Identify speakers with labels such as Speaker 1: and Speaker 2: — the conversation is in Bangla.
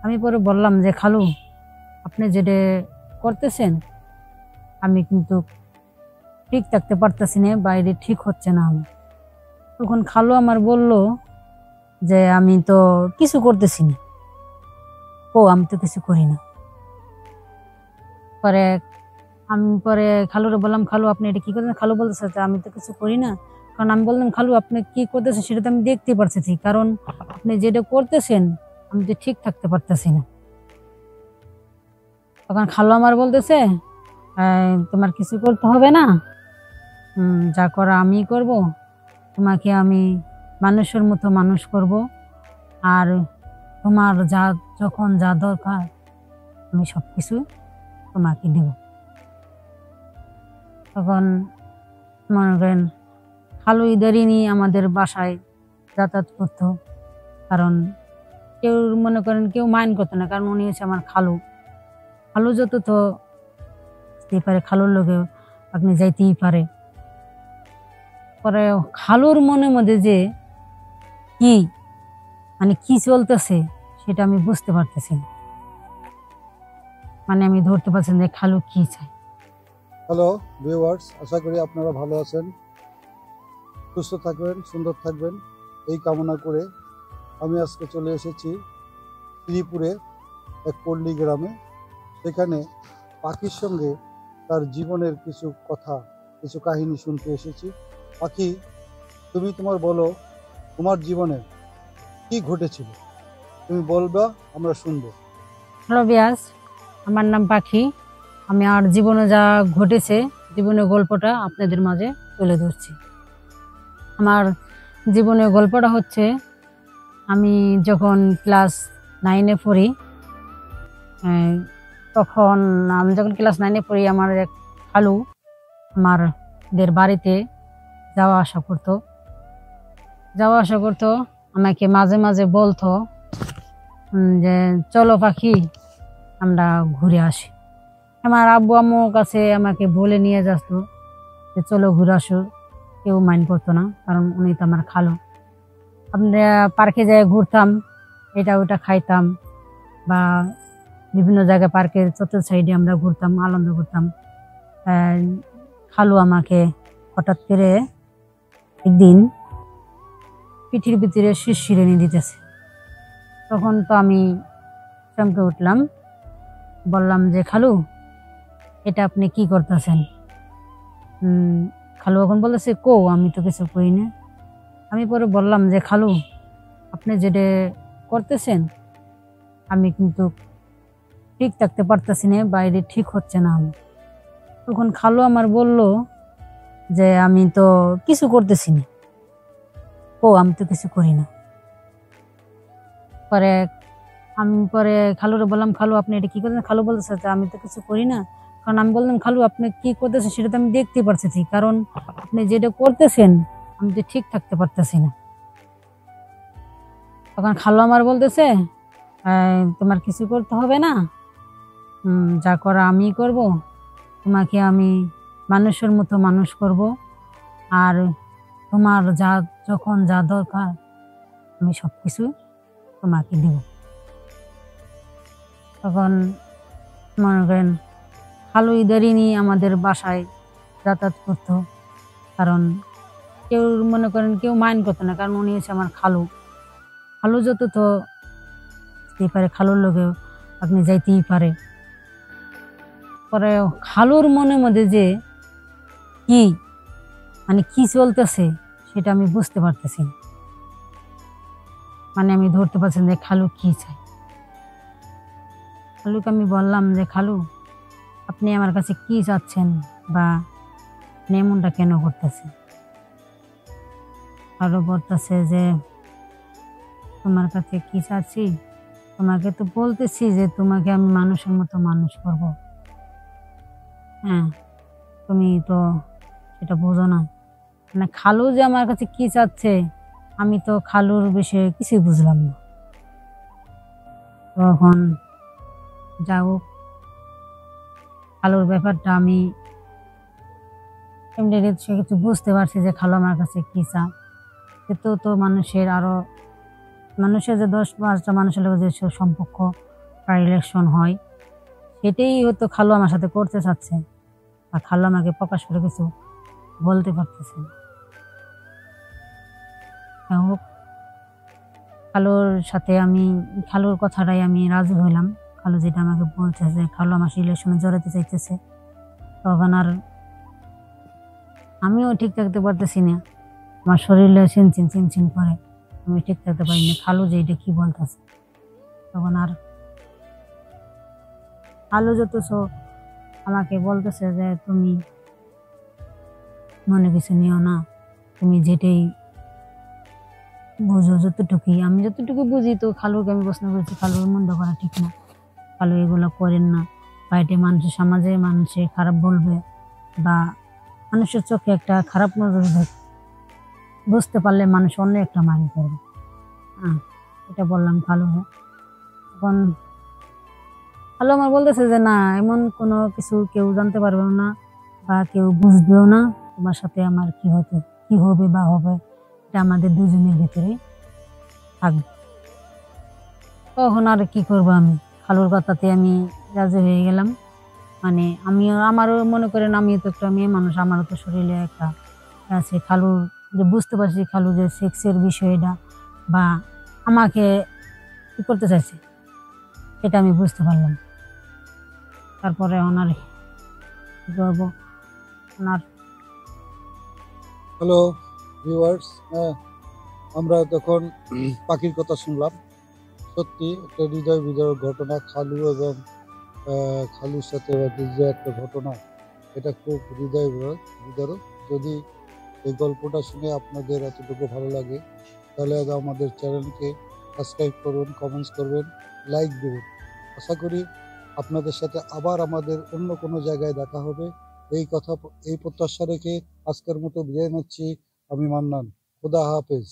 Speaker 1: আমি পরে বললাম যে খালু, আপনি যেটা করতেছেন আমি কিন্তু ঠিক থাকতে পারতেছি না, বাইরে ঠিক হচ্ছে না আমার। তখন খালু আমার বলল যে আমি তো কিছু করতেছি না। আমি তো কিছু করি না। পরে আমি খালুরে বললাম, খালু আপনি এটা কি করতেছেন? খালু বলতেছে যে আমি তো কিছু করি না। কারণ আমি বললাম, খালু আপনি কি করতেছেন সেটা তো আমি দেখতে পারতেছি, কারণ আপনি যেটা করতেছেন আমি তো ঠিক থাকতে পারতেছি না। তখন খালু আমার বলতেছে, তোমার কিছু করতে হবে না, যা করা আমি করব, তোমাকে আমি মানুষের মতো মানুষ করব, আর তোমার যখন যা দরকার আমি সবকিছু তোমাকে দেব। তখন মনে করেন খালু ইদারিনি আমাদের বাসায় যাতায়াত করতো, কারণ কেউ মনে করেন কেউ মাইন্ড করতো না, কারণ উনি হচ্ছে আমার খালু। খালু যত তো পারে, খালুর লোকে আপনি যাইতেই পারে। পরে খালুর মনের মধ্যে যে কি কি চলতেছে সেটা আমি বুঝতে পারতেছি না, আমি ধরতে পারছি না যে খালু কি চায়।
Speaker 2: হ্যালো ভিউয়ার্স, আশা করি আপনারা ভালো আছেন, সুস্থ থাকবেন, সুন্দর থাকবেন এই কামনা করে আমি আজকে চলে এসেছি শ্রীপুরে এক পল্লী গ্রামে। সেখানে পাখির সঙ্গে তার জীবনের কিছু কথা, কিছু কাহিনী শুনতে এসেছি। পাখি, তুমি তোমার বলো, তোমার জীবনে কি ঘটেছিল তুমি বলবা, আমরা শুনবো।
Speaker 1: হ্যালো বিয়াস, আমার নাম পাখি। আমি আর জীবনে যা ঘটেছে, জীবনের গল্পটা আপনাদের মাঝে তুলে ধরছি। আমার জীবনের গল্পটা হচ্ছে, আমি যখন ক্লাস 9-এ পড়ি, তখন আমি যখন ক্লাস 9-এ পড়ি, আমার এক খালু আমাদের বাড়িতে যাওয়া আসা করতো। আমাকে মাঝে মাঝে বলতো যে চলো পাখি আমরা ঘুরে আসি। আমার আব্বু আম্মুর কাছে আমাকে বলে নিয়ে যেত যে চলো ঘুরে আসো, কেউ মাইন্ড করতো না, কারণ উনি তো আমার খালু। আমরা পার্কে যাই ঘুরতাম, এটা ওটা খাইতাম, বা বিভিন্ন জায়গায় পার্কের চতুর্থ সাইডে আমরা ঘুরতাম, আনন্দ করতাম। খালু আমাকে হঠাৎ করে একদিন পিঠির ভিতরে শিরশিরানি দিতেছে। তখন তো আমি চমকে উঠলাম, বললাম যে খালু এটা আপনি কি করতেছেন? খালু এখন বলতেছে আমি তো কিছু করি না। আমি পরে বললাম যে খালু, আপনি যেটা করতেছেন আমি কিন্তু ঠিক থাকতে পারতেছি না, বাইরে ঠিক হচ্ছে না আমার। তখন খালু আমার বলল যে আমি তো কিছু করতেছি না। আমি তো কিছু করি না। আমি খালুরে বললাম, খালু আপনি এটা কি করতেছেন? খালু বলতেছে যে আমি তো কিছু করি না। কারণ আমি বললাম, খালু আপনি কি করতেছেন সেটা তো আমি দেখতে পারতেছি, কারণ আপনি যেটা করতেছেন আমি তো ঠিক থাকতে পারতেছি না। তখন খালু আমার বলতেছে, তোমার কিছু করতে হবে না, যা করা আমি করব, তোমাকে আমি মানুষের মতো মানুষ করব, আর তোমার যখন যা দরকার আমি সবকিছু তোমাকে দেব। তখন মনে করেন খালু ইদারিনি আমাদের বাসায় যাতায়াত করতো, কারণ কেউ মনে করেন কেউ মাইন্ড করতো না, কারণ উনি হচ্ছে আমার খালু। খালু যত তো পারে, খালুর লোকেও আপনি যাইতেই পারে। পরে খালুর মনের মধ্যে যে কি কি চলতেছে সেটা আমি বুঝতে পারতেছি না, আমি ধরতে পারছি না যে খালু কি চায়। খালুকে আমি বললাম যে খালু আপনি আমার কাছে কি চাচ্ছেন, বা এমনটা কেন করতেছেন? খালু বলতেছে যে তোমার কাছে কি চাচ্ছি, তোমাকে তো বলতেছি যে তোমাকে আমি মানুষের মতো মানুষ করব। হ্যাঁ, তুমি তো সেটা বোঝো না। খালু যে আমার কাছে কি চাচ্ছে আমি তো খালুর বিষয়ে কিছুই বুঝলাম না। তখন যা হোক, খালুর ব্যাপারটা আমি এমনি কিছু বুঝতে পারছি যে খালু আমার কাছে কি চায়। কিন্তু তো মানুষের যে 10-5টা মানুষের লোক যে সম্পর্ক বা রিলেশন হয়, সেটাই হয়তো খালু আমার সাথে করতে চাচ্ছে, আর খালু আমাকে প্রকাশ করে কিছু বলতে পারতেছে না। যাই হোক, খালুর কথাটাই আমি রাজি হইলাম। খালু যেটা আমাকে বলতেছে, খালু আমার রিলেশনে জড়াতে চাইতেছে, তখন আর আমিও ঠিক থাকতে পারতেছি না। আমার শরীরে চিনচিন চিনচিন করে, আমি ঠিক থাকতে পারি না। খালু যে এটা কি বলতেছে, তখন আর খালু যতছ আমাকে বলতেছে যে তুমি মনে কিছু নিও না, তুমি যেটাই বুঝো যতটুকুই, আমি যতটুকু বুঝি। তো খালুকে আমি প্রশ্ন করেছি, খালুর মন্দ করা ঠিক না, খালু এগুলো করেন না, বাইরে মানুষের সমাজে মানুষে খারাপ বলবে বা মানুষের চোখে একটা খারাপ নজর বুঝতে পারলে মানুষ অন্য একটা মাইন্ড করবে। এটা বললাম খালুকে। এখন খালু আমার বলতেছে যে না, এমন কোনো কিছু কেউ জানতে পারবে না বা কেউ বুঝবেও না, তোমার সাথে আমার কি হবে বা হবে, এটা আমাদের দুজনের ভিতরে থাকবে। তখন আর কি করবো, আমি খালুর কথাতে আমি রাজি হয়ে গেলাম। মানে আমারও মনে করেন, আমিও তো একটা মেয়ে মানুষ, আমারও তো শরীরে একটা আছে। খালু যে বুঝতে পারছি, খালু যে সেক্সের বিষয়টা বা আমাকে কি করতে চাইছে, এটা আমি বুঝতে পারলাম। তারপরে ওনার কি করবো, ওনার
Speaker 2: হ্যালো ভিউয়ার্স, আমরা তখন পাখির কথা শুনলাম। সত্যি একটা হৃদয় বিদারক ঘটনা। খালু এবং খালুর সাথে যে একটা ঘটনা, এটা খুব হৃদয় বিদারক। যদি এই গল্পটা শুনে আপনাদের এতটুকু ভালো লাগে, তাহলে আমাদের চ্যানেলকে সাবস্ক্রাইব করুন, কমেন্টস করবেন, লাইক দেবেন। আশা করি আপনাদের সাথে আবার আমাদের অন্য কোনো জায়গায় দেখা হবে। এই প্রত্যাশা রেখে আজকের মতো বিদায় নিচ্ছি। আমি মান্নান। খোদা হাফেজ।